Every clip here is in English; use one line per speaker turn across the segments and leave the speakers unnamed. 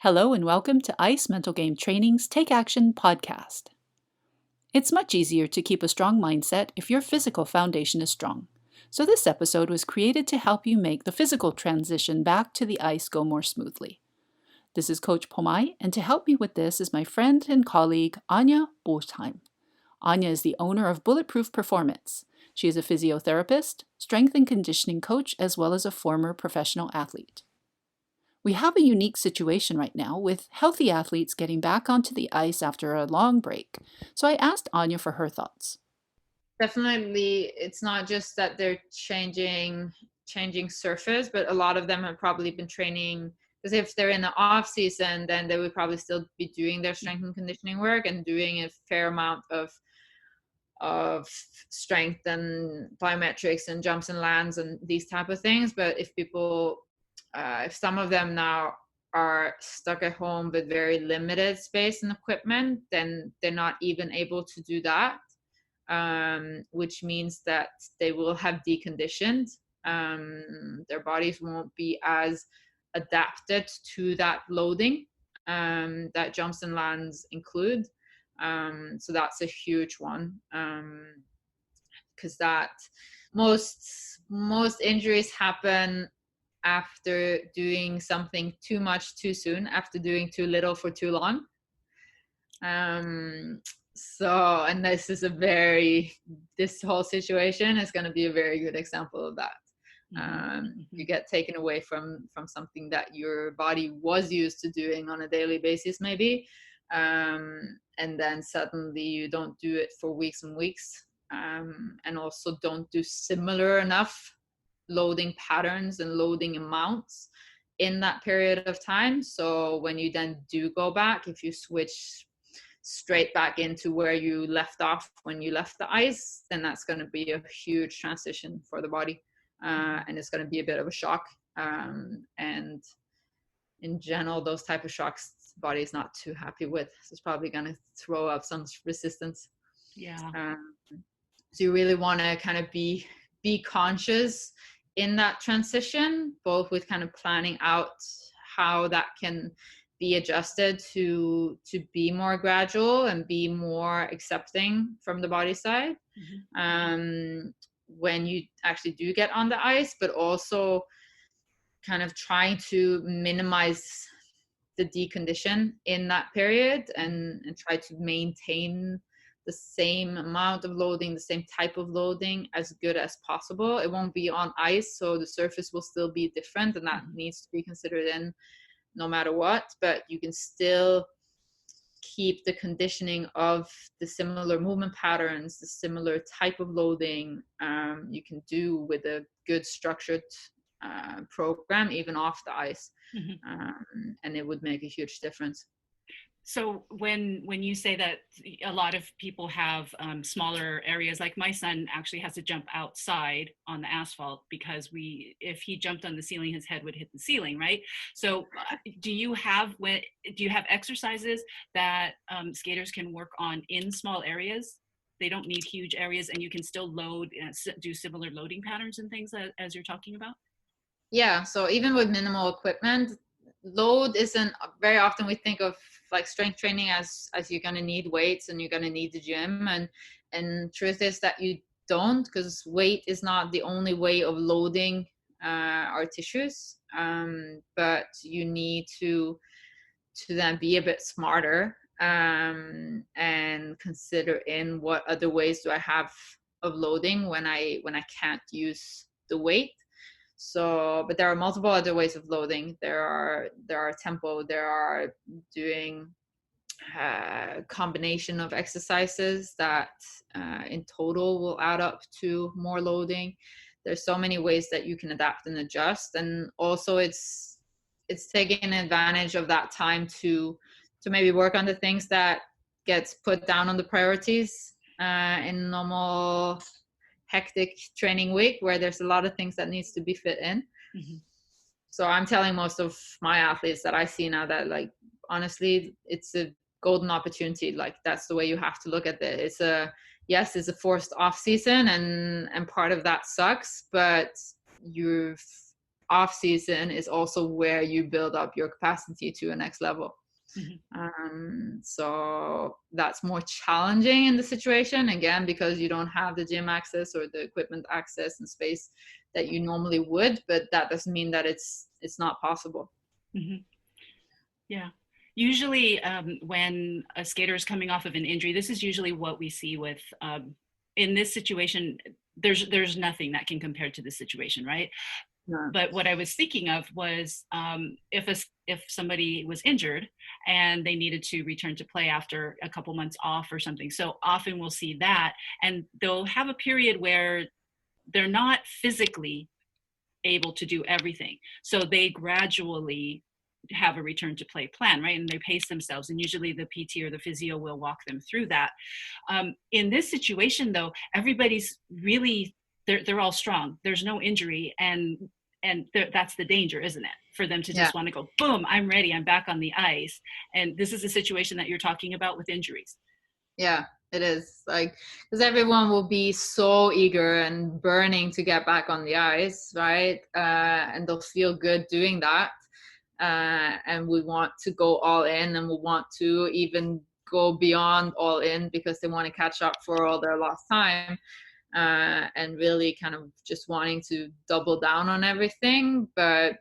Hello and welcome to ICE Mental Game Training's Take Action podcast. It's much easier to keep a strong mindset if your physical foundation is strong. So this episode was created to help you make the physical transition back to the ICE go more smoothly. This is Coach Pomai, and to help me with this is my friend and colleague Anja Borsheim. Anja is the owner of Bulletproof Performance. She is a physiotherapist, strength and conditioning coach, as well as a former professional athlete. We have a unique situation right now with healthy athletes getting back onto the ice after a long break. So I asked Anja for her thoughts.
Definitely, it's not just that they're changing surface, but a lot of them have probably been training, because if they're in the off season, then they would probably still be doing their strength and conditioning work and doing a fair amount of strength and biometrics and jumps and lands and these type of things. But if some of them now are stuck at home with very limited space and equipment, then they're not even able to do that, which means that they will have deconditioned. Their bodies won't be as adapted to that loading that jumps and lands include. So that's a huge one, because that most injuries happen after doing something too much too soon, after doing too little for too long. So, and this whole situation is going to be a very good example of that. You get taken away from something that your body was used to doing on a daily basis, maybe, and then suddenly you don't do it for weeks and weeks, and also don't do similar enough loading patterns and loading amounts in that period of time. So when you then do go back, if you switch straight back into where you left off when you left the ice, then that's going to be a huge transition for the body, and it's going to be a bit of a shock, and in general those type of shocks the body is not too happy with, so it's probably going to throw up some resistance. So you really want to kind of be conscious in that transition, both with kind of planning out how that can be adjusted to be more gradual and be more accepting from the body side, when you actually do get on the ice, but also kind of trying to minimize the decondition in that period, and try to maintain the same amount of loading, the same type of loading as good as possible. It won't be on ice, so the surface will still be different, and that needs to be considered in no matter what, but you can still keep the conditioning of the similar movement patterns, the similar type of loading you can do with a good structured program, even off the ice. And it would make a huge difference.
So when you say that a lot of people have smaller areas, like my son actually has to jump outside on the asphalt, because if he jumped on the ceiling, his head would hit the ceiling, right? So do you have exercises that skaters can work on in small areas? They don't need huge areas, and you can still load, do similar loading patterns and things as you're talking about?
Yeah, so even with minimal equipment, load isn't very often, we think of like strength training as you're going to need weights and you're going to need the gym, and truth is that you don't, because weight is not the only way of loading our tissues, but you need to then be a bit smarter, and consider in what other ways do I have of loading when I can't use the weight. So, but there are multiple other ways of loading. There are tempo, there are doing a combination of exercises that in total will add up to more loading. There's so many ways that you can adapt and adjust, and also it's taking advantage of that time to maybe work on the things that gets put down on the priorities in normal hectic training week, where there's a lot of things that needs to be fit in. So I'm telling most of my athletes that I see now that, like, honestly, it's a golden opportunity. Like, that's the way you have to look at it. It's a forced off season, and part of that sucks, but you've off season is also where you build up your capacity to a next level. So that's more challenging in the situation, again, because you don't have the gym access or the equipment access and space that you normally would, but that doesn't mean that it's not possible.
Yeah. Usually when a skater is coming off of an injury, this is usually what we see with, in this situation, there's nothing that can compare to this situation, right?
Yeah.
But what I was thinking of was if somebody was injured and they needed to return to play after a couple months off or something. So often we'll see that, and they'll have a period where they're not physically able to do everything. So they gradually have a return to play plan, right? And they pace themselves. And usually the PT or the physio will walk them through that. In this situation, though, everybody's really, they're all strong. There's no injury. And that's the danger, isn't it? For them to just want to go, boom, I'm ready. I'm back on the ice. And this is a situation that you're talking about with injuries.
Yeah, it is, like, because everyone will be so eager and burning to get back on the ice, right? And they'll feel good doing that. And we want to go all in, and we want to even go beyond all in because they want to catch up for all their lost time, and really kind of just wanting to double down on everything. But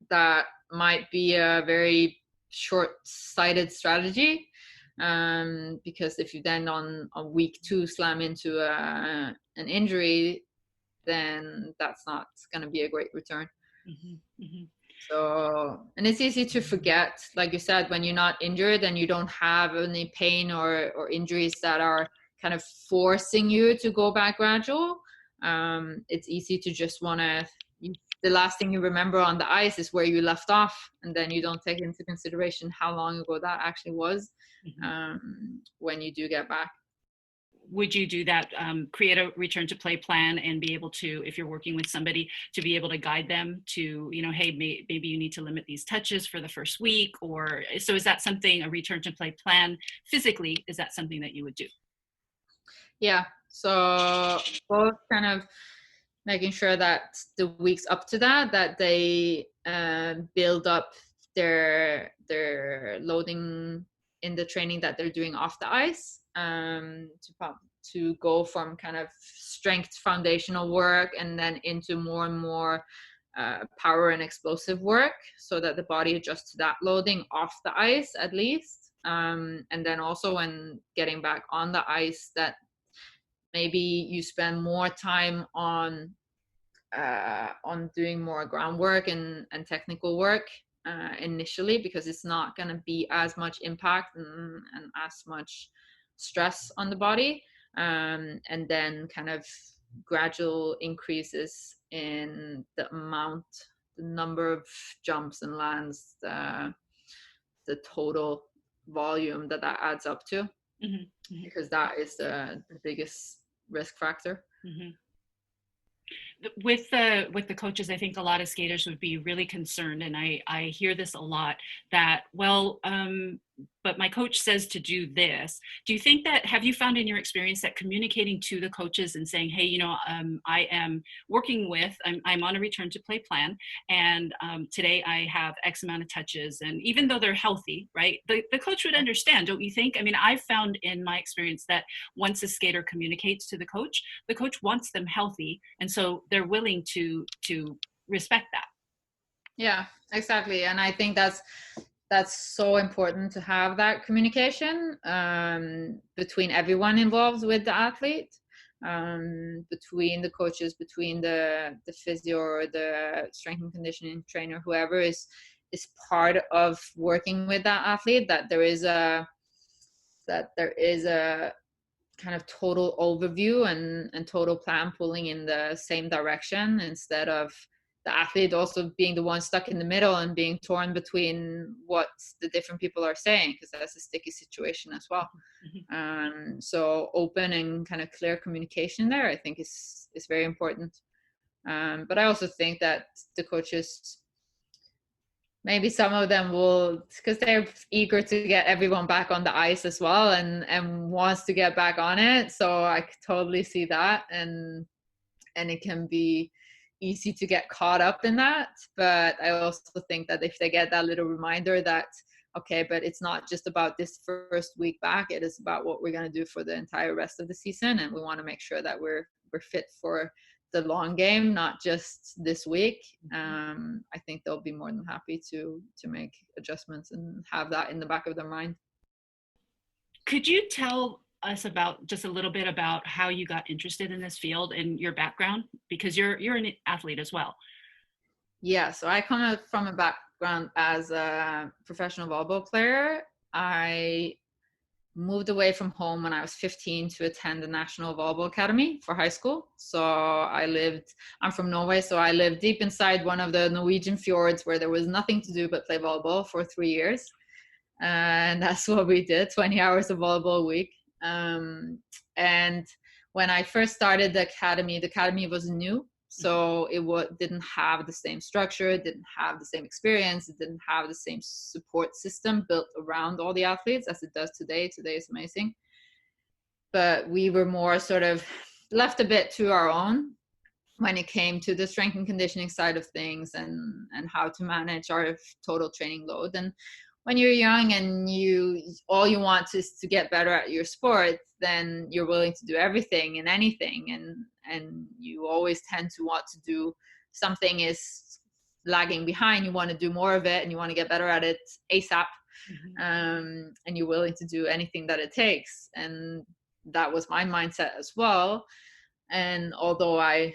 that might be a very short-sighted strategy, because if you then on week 2 slam into an injury, then that's not going to be a great return. So, and it's easy to forget, like you said, when you're not injured and you don't have any pain or injuries that are kind of forcing you to go back gradual. It's easy to just want to, the last thing you remember on the ice is where you left off, and then you don't take into consideration how long ago that actually was, when you do get back.
Would you do that, create a return to play plan and be able to, if you're working with somebody, to be able to guide them to, hey, maybe you need to limit these touches for the first week? Or so is that something, a return to play plan physically, is that something that you would do?
Yeah, so both kind of making sure that the weeks up to that they build up their loading in the training that they're doing off the ice, to go from kind of strength foundational work and then into more and more power and explosive work, so that the body adjusts to that loading off the ice at least, and then also when getting back on the ice, that maybe you spend more time on doing more groundwork and technical work initially, because it's not going to be as much impact and as much stress on the body, and then kind of gradual increases in the number of jumps and lands, the total volume that adds up to, because that is the biggest risk factor.
With the coaches, I think a lot of skaters would be really concerned, and I hear this a lot, that, well, but my coach says to do this. Do you think that, have you found in your experience that communicating to the coaches and saying, hey, I am working with, I'm on a return to play plan, and today I have X amount of touches, and even though they're healthy, right, the coach would understand, don't you think? I mean, I've found in my experience that once a skater communicates to the coach wants them healthy, and so they're willing to respect that.
Yeah, exactly. And I think that's so important to have that communication between everyone involved with the athlete, between the coaches, between the physio or the strength and conditioning trainer, whoever is part of working with that athlete, that there is a kind of total overview and total plan pulling in the same direction, instead of the athlete also being the one stuck in the middle and being torn between what the different people are saying, because that's a sticky situation as well. So open and kind of clear communication there, I think, is very important. But I also think that the coaches, maybe some of them will, because they're eager to get everyone back on the ice as well, and wants to get back on it. So I could totally see that, and it can be easy to get caught up in that. But I also think that if they get that little reminder that, okay, but it's not just about this first week back, it is about what we're going to do for the entire rest of the season, and we want to make sure that we're fit for the long game, not just this week. I think they'll be more than happy to make adjustments and have that in the back of their mind.
Could you tell us about just a little bit about how you got interested in this field and your background, because you're an athlete as well?
Yeah, so I come from a background as a professional volleyball player. I moved away from home when I was 15 to attend the National Volleyball Academy for high school. So I'm from Norway, so I lived deep inside one of the Norwegian fjords where there was nothing to do but play volleyball for 3 years. And that's what we did, 20 hours of volleyball a week. And when I first started the academy was new. So it didn't have the same structure, it didn't have the same experience, it didn't have the same support system built around all the athletes as it does today. Today is amazing. But we were more sort of left a bit to our own when it came to the strength and conditioning side of things and how to manage our total training load. And when you're young and all you want is to get better at your sport, then you're willing to do everything and anything, and you always tend to want to do something is lagging behind. You want to do more of it and you want to get better at it ASAP. And you're willing to do anything that it takes. And that was my mindset as well. And although I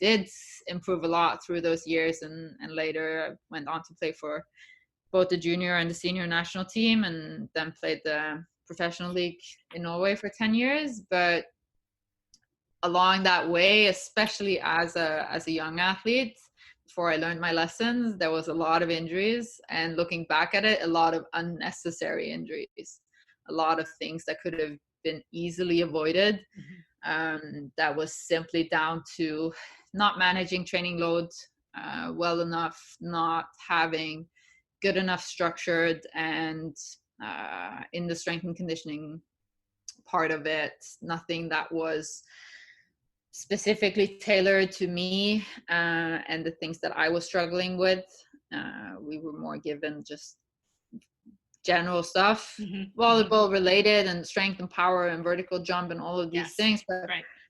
did improve a lot through those years, and later went on to play for both the junior and the senior national team, and then played the professional league in Norway for 10 years. But along that way, especially as a young athlete, before I learned my lessons, there was a lot of injuries, and looking back at it, a lot of unnecessary injuries, a lot of things that could have been easily avoided. That was simply down to not managing training loads well enough, not having good enough structured, and in the strength and conditioning part of it, nothing that was specifically tailored to me and the things that I was struggling with. We were more given just general stuff, volleyball related, and strength and power and vertical jump and all of these things,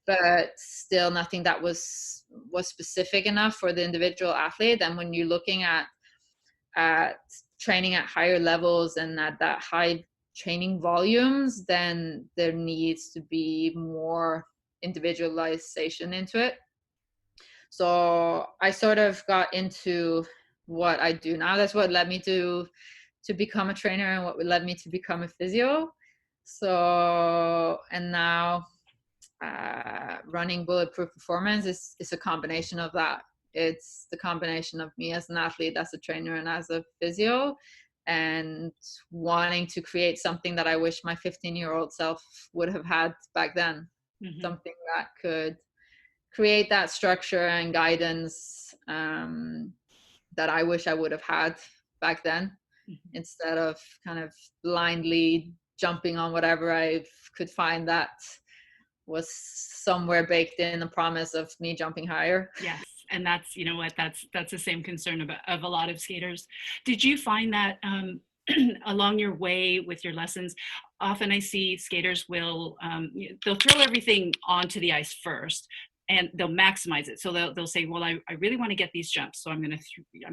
but still nothing that was specific enough for the individual athlete. And when you're looking at training at higher levels and at that high training volumes, then there needs to be more individualization into it. So I sort of got into what I do now. That's what led me to become a trainer, and what led me to become a physio. So, and now running Bulletproof Performance is a combination of that. It's the combination of me as an athlete, as a trainer, and as a physio, and wanting to create something that I wish my 15-year-old self would have had back then. Something that could create that structure and guidance that I wish I would have had back then, instead of kind of blindly jumping on whatever I could find that was somewhere baked in the promise of me jumping higher.
Yes. And that's, you know what, that's the same concern of a lot of skaters. Did you find that along your way with your lessons, often I see skaters will, they'll throw everything onto the ice first, and they'll maximize it. So they'll say, well, I really want to get these jumps, so I'm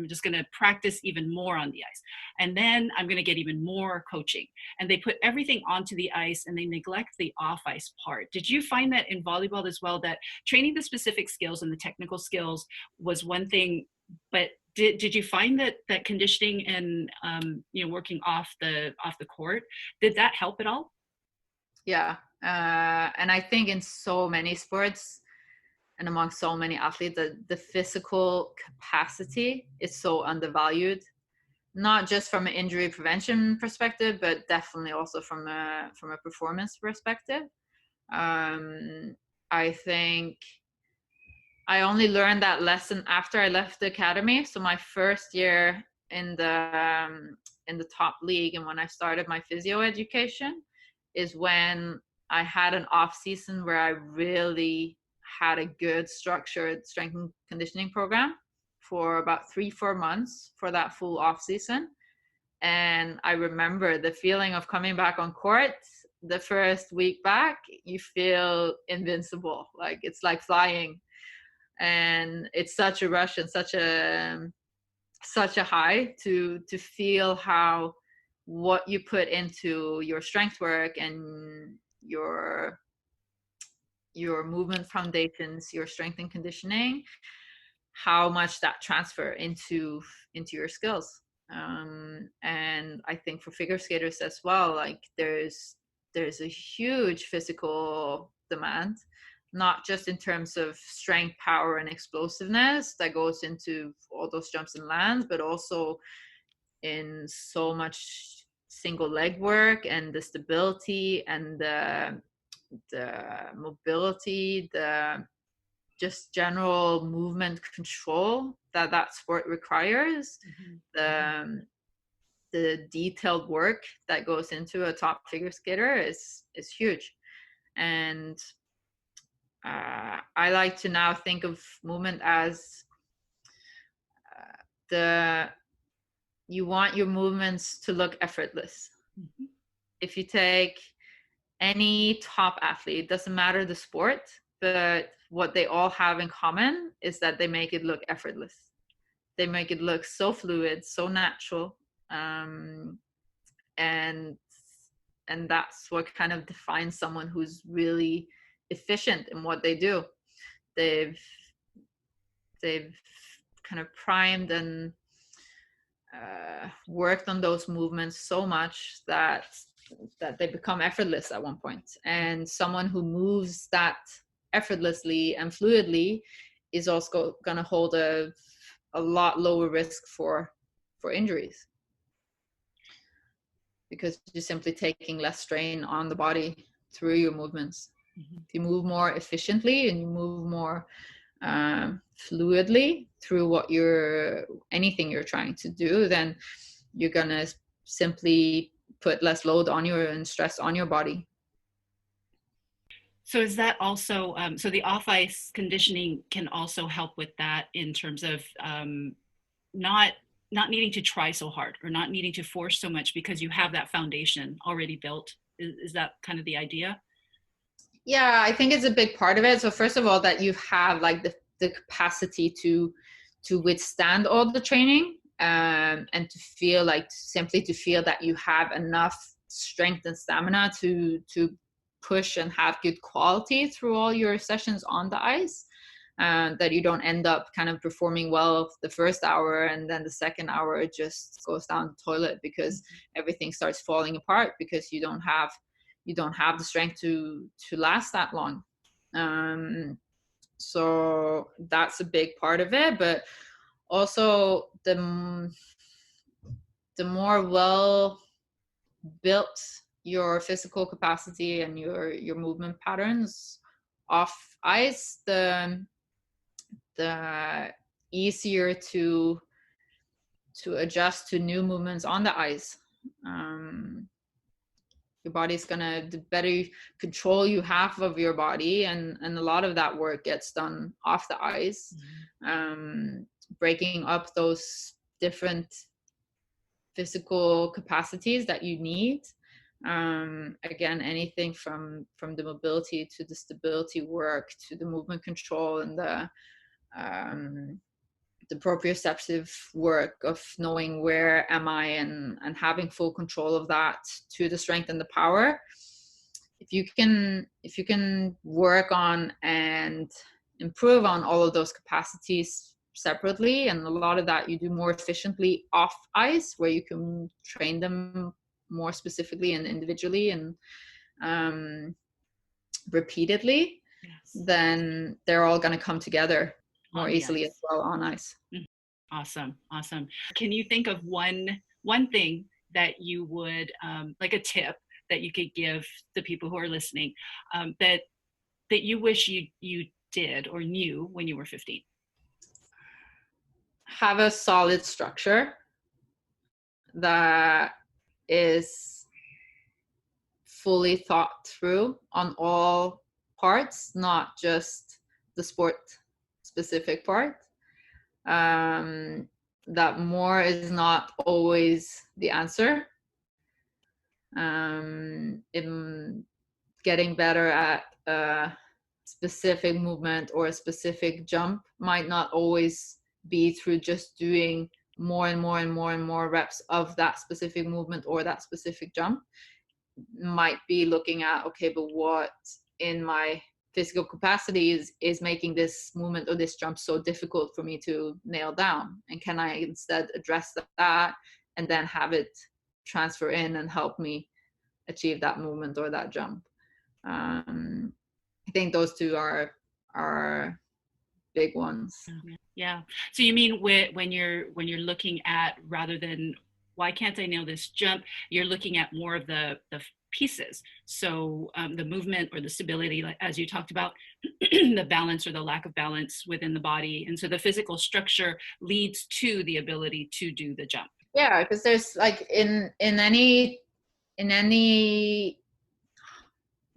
just going to practice even more on the ice. And then I'm going to get even more coaching. And they put everything onto the ice and they neglect the off ice part. Did you find that in volleyball as well, that training the specific skills and the technical skills was one thing, but did you find that conditioning and working off the court, did that help at all?
Yeah. And I think in so many sports, and among so many athletes, the physical capacity is so undervalued, not just from an injury prevention perspective, but definitely also from a performance perspective. I think I only learned that lesson after I left the academy. So my first year in the top league, and when I started my physio education, is when I had an off season where I really had a good structured strength and conditioning program for about 3-4 months for that full off season. And I remember the feeling of coming back on court. The first week back, you feel invincible, like it's like flying, and it's such a rush and such a high to feel how what you put into your strength work and your movement foundations, your strength and conditioning, how much that transfer into your skills. And I think for figure skaters as well, like there's a huge physical demand, not just in terms of strength, power, and explosiveness that goes into all those jumps and lands, but also in so much single leg work and the stability and the mobility, the just general movement control that sport requires. The detailed work that goes into a top figure skater is huge. And I like to now think of movement as you want your movements to look effortless. If you take any top athlete, doesn't matter the sport, but what they all have in common is that they make it look effortless. They make it look so fluid, so natural. And that's what kind of defines someone who's really efficient in what they do. They've kind of primed and worked on those movements so much that they become effortless at one point. And someone who moves that effortlessly and fluidly is also going to hold a lot lower risk for injuries, because you're simply taking less strain on the body through your movements. If you move more efficiently and you move more fluidly through anything you're trying to do, then you're gonna simply put less load on you and stress on your body.
So is that also, so the off-ice conditioning can also help with that in terms of not needing to try so hard or not needing to force so much because you have that foundation already built? Is that kind of the idea?
Yeah, I think it's a big part of it. So first of all, that you have like the capacity to withstand all the training, and to feel that you have enough strength and stamina to push and have good quality through all your sessions on the ice. That you don't end up kind of performing well the first hour and then the second hour it just goes down the toilet because everything starts falling apart because you don't have the strength to last that long. So that's a big part of it, but also the more well built your physical capacity and your movement patterns off ice, the easier to adjust to new movements on the ice. Your body's gonna, the better control you have of your body, and a lot of that work gets done off the ice. Breaking up those different physical capacities that you need. Again, anything from the mobility to the stability work to the movement control and the proprioceptive work of knowing where am I and having full control of that, to the strength and the power. If you can work on and improve on all of those capacities separately, and a lot of that you do more efficiently off ice, where you can train them more specifically and individually and repeatedly, yes, then they're all going to come together more easily as well on ice.
Awesome. Can you think of one thing that you would like a tip that you could give the people who are listening that you wish you did or knew when you were 15?
Have a solid structure that is fully thought through on all parts, not just the sport specific part. That more is not always the answer. In getting better at a specific movement or a specific jump might not always be through just doing more and more and more and more reps of that specific movement or that specific jump. Might be looking at, okay, but what in my physical capacity is making this movement or this jump so difficult for me to nail down, and can I instead address that and then have it transfer in and help me achieve that movement or that jump. I think those two are big ones.
Yeah. So you mean when you're looking at, rather than why can't I nail this jump, you're looking at more of the pieces. So the movement or the stability, like as you talked about, the balance or the lack of balance within the body. And so the physical structure leads to the ability to do the jump.
Yeah, because there's like in any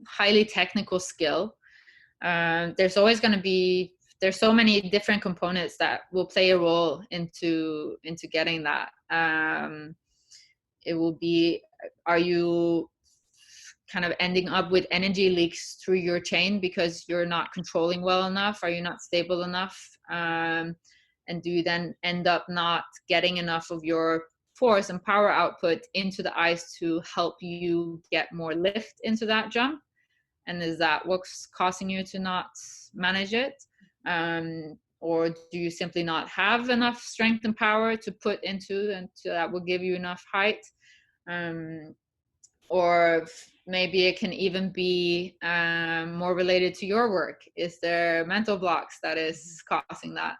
highly technical skill, there's always going to be, there's so many different components that will play a role into getting that. It will be, are you kind of ending up with energy leaks through your chain because you're not controlling well enough? Are you not stable enough? And do you then end up not getting enough of your force and power output into the ice to help you get more lift into that jump? And is that what's causing you to not manage it? Or do you simply not have enough strength and power to put into, and that will give you enough height? Or maybe it can even be more related to your work. Is there mental blocks that is causing that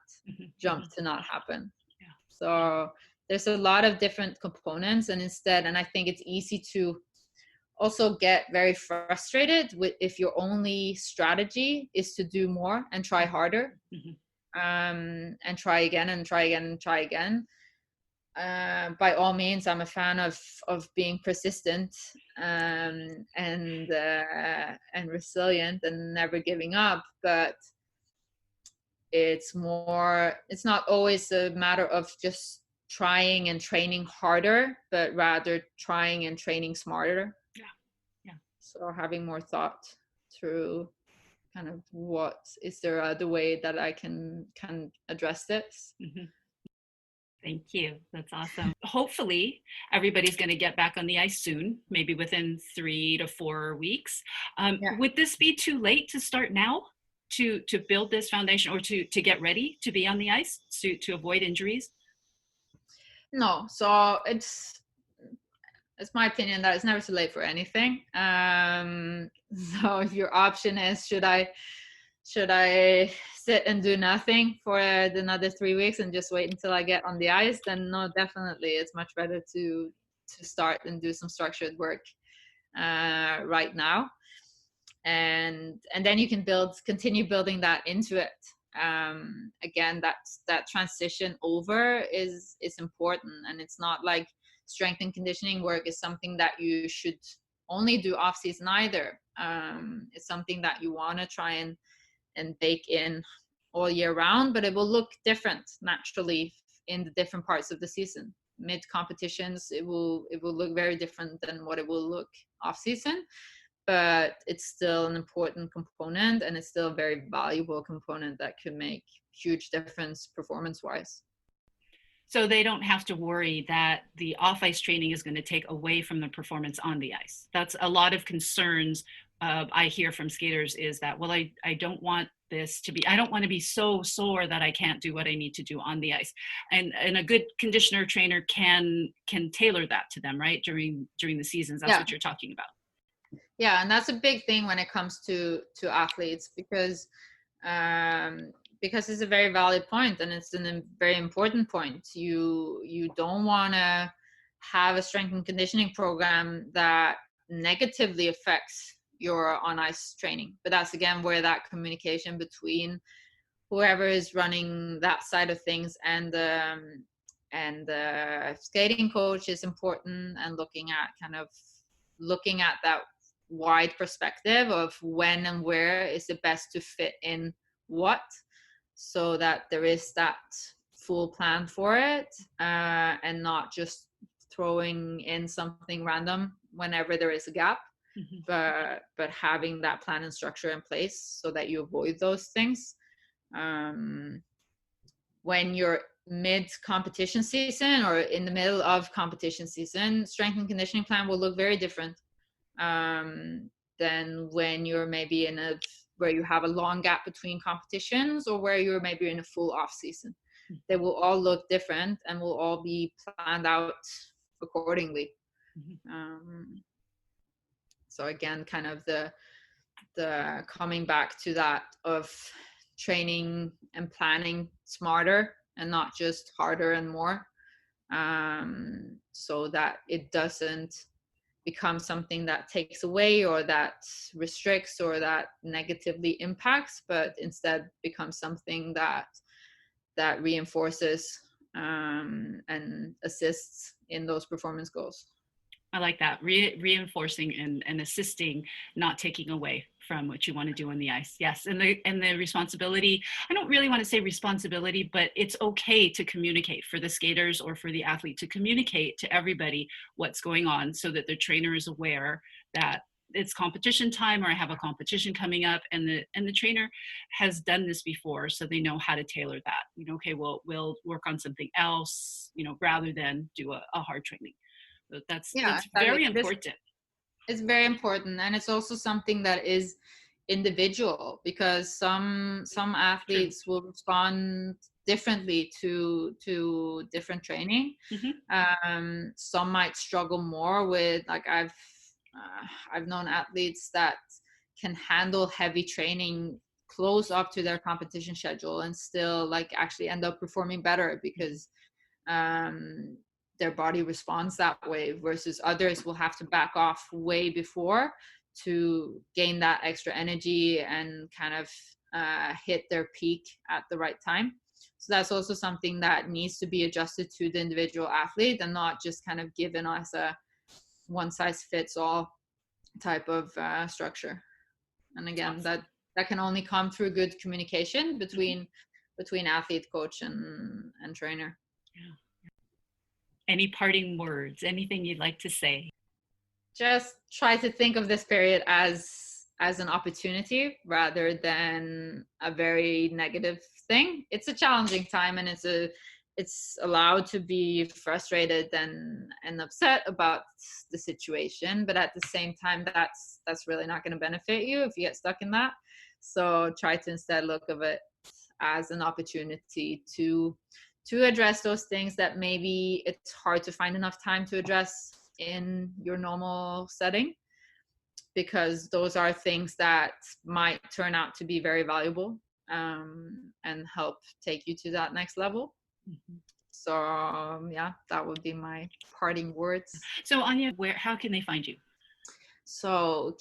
jump to not happen?
Yeah.
So there's a lot of different components, and I think it's easy to also get very frustrated with if your only strategy is to do more and try harder, and try again and try again and try again. By all means, I'm a fan of being persistent and resilient and never giving up. But it's not always a matter of just trying and training harder, but rather trying and training smarter.
Yeah.
So having more thought through kind of is there other way that I can address this?
Thank you. That's awesome. Hopefully, everybody's going to get back on the ice soon, maybe within 3 to 4 weeks. Would this be too late to start now to build this foundation, or to get ready to be on the ice to avoid injuries?
No. So it's my opinion that it's never too late for anything. So if your option is, should I sit and do nothing for another 3 weeks and just wait until I get on the ice, then no, definitely it's much better to start and do some structured work right now, and then you can continue building that into it. Again, that transition over is important, and it's not like strength and conditioning work is something that you should only do off season either. It's something that you want to try and bake in all year round, but it will look different naturally in the different parts of the season. Mid competitions, it will look very different than what it will look off season, but it's still an important component, and it's still a very valuable component that can make huge difference performance wise.
So they don't have to worry that the off-ice training is going to take away from the performance on the ice. That's a lot of concerns I hear from skaters, is that, well, I don't want this to be, I don't want to be so sore that I can't do what I need to do on the ice. And a good conditioner trainer can tailor that to them, right? During the seasons. That's what you're talking about.
Yeah, and that's a big thing when it comes to athletes, because it's a very valid point, and it's a very important point. You don't want to have a strength and conditioning program that negatively affects your on ice training. But that's again where that communication between whoever is running that side of things and the skating coach is important, and looking at that wide perspective of when and where is it best to fit in what, so that there is that full plan for it, and not just throwing in something random whenever there is a gap. But having that plan and structure in place so that you avoid those things. When you're mid competition season or in the middle of competition season, strength and conditioning plan will look very different than when you're maybe where you have a long gap between competitions, or where you're maybe in a full off season. They will all look different and will all be planned out accordingly. So again, kind of the coming back to that of training and planning smarter and not just harder and more, so that it doesn't become something that takes away or that restricts or that negatively impacts, but instead becomes something that reinforces and assists in those performance goals.
I like that. Reinforcing and assisting, not taking away from what you want to do on the ice. Yes. And the responsibility, I don't really want to say responsibility, but it's okay to communicate for the skaters or for the athlete to communicate to everybody what's going on, so that the trainer is aware that it's competition time, or I have a competition coming up, and the trainer has done this before, so they know how to tailor that. Okay, well, we'll work on something else, rather than do a hard training. That's very important.
It's very important, and it's also something that is individual, because some athletes will respond differently to different training. Some might struggle more with, like, I've known athletes that can handle heavy training close up to their competition schedule and still like actually end up performing better, because their body responds that way, versus others will have to back off way before to gain that extra energy and kind of hit their peak at the right time. So that's also something that needs to be adjusted to the individual athlete, and not just kind of given as a one size fits all type of structure. And again, that can only come through good communication between athlete, coach, and trainer.
Yeah. Any parting words, anything you'd like to say?
Just try to think of this period as an opportunity rather than a very negative thing. It's a challenging time, and it's allowed to be frustrated and upset about the situation, but at the same time, that's really not going to benefit you if you get stuck in that. So try to instead look of it as an opportunity to address those things that maybe it's hard to find enough time to address in your normal setting, because those are things that might turn out to be very valuable and help take you to that next level. So yeah, that would be my parting words.
So Anja, how can they find you?
So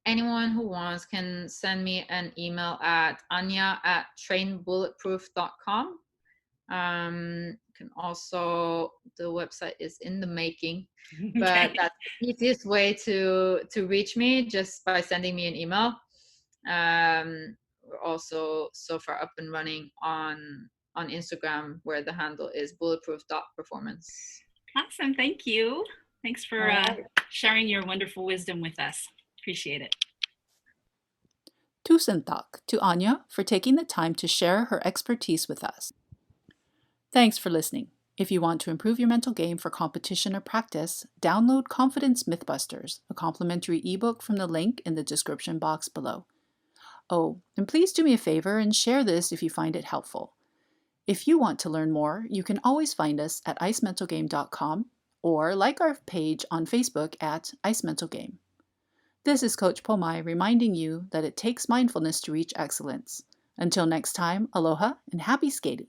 anyone who wants can send me an email at anja@trainbulletproof.com. Can also, the website is in the making, but that's the easiest way to reach me, just by sending me an email. We're also so far up and running on Instagram, where the handle is bulletproof.performance.
Awesome. Thank you. Thanks for sharing your wonderful wisdom with us. Appreciate it.
Tusen takk to Anja for taking the time to share her expertise with us. Thanks for listening. If you want to improve your mental game for competition or practice, download Confidence Mythbusters, a complimentary ebook from the link in the description box below. Oh, and please do me a favor and share this if you find it helpful. If you want to learn more, you can always find us at icementalgame.com or like our page on Facebook at icementalgame. This is Coach Pomai reminding you that it takes mindfulness to reach excellence. Until next time, aloha and happy skating.